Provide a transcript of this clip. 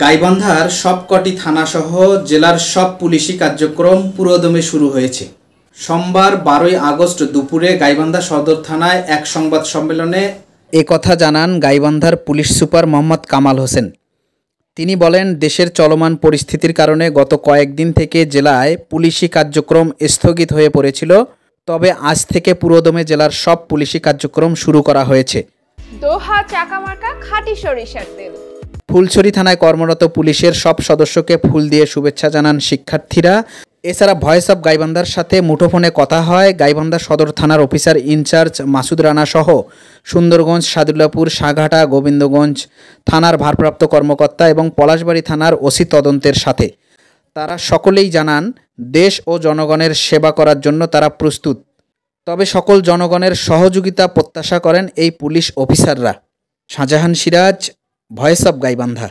গাইবান্ধার সবকটি থানাসহ জেলার সব পুলিশি কার্যক্রম পুরোদমে শুরু হয়েছে। সোমবার 12 আগস্ট দুপুরে গাইবান্ধা সদর থানায় এক সংবাদ সম্মেলনে একথা জানান গাইবান্ধার পুলিশ সুপার মোহাম্মদ কামাল হোসেন। তিনি বলেন, দেশের চলমান পরিস্থিতির কারণে গত কয়েকদিন থেকে জেলায় পুলিশি কার্যক্রম স্থগিত হয়ে পড়েছিল, তবে আজ থেকে পুরোদমে জেলার সব পুলিশি কার্যক্রম শুরু করা হয়েছে। দোহা চাকামার্কা খাঁটি সরিষার তেল। ফুলছড়ি থানায় কর্মরত পুলিশের সব সদস্যকে ফুল দিয়ে শুভেচ্ছা জানান শিক্ষার্থীরা। এছাড়া ভয়েস অব গাইবান্ধার সাথে মুঠোফোনে কথা হয় গাইবান্ধা সদর থানার অফিসার ইনচার্জ মাসুদ রানা সহ সুন্দরগঞ্জ, সাদুল্লাপুর, সাঘাটা, গোবিন্দগঞ্জ থানার ভারপ্রাপ্ত কর্মকর্তা এবং পলাশবাড়ী থানার ওসি তদন্তের সাথে। তারা সকলেই জানান, দেশ ও জনগণের সেবা করার জন্য তারা প্রস্তুত, তবে সকল জনগণের সহযোগিতা প্রত্যাশা করেন এই পুলিশ অফিসাররা। Shahjahan Siraj, voice of Gaibandha.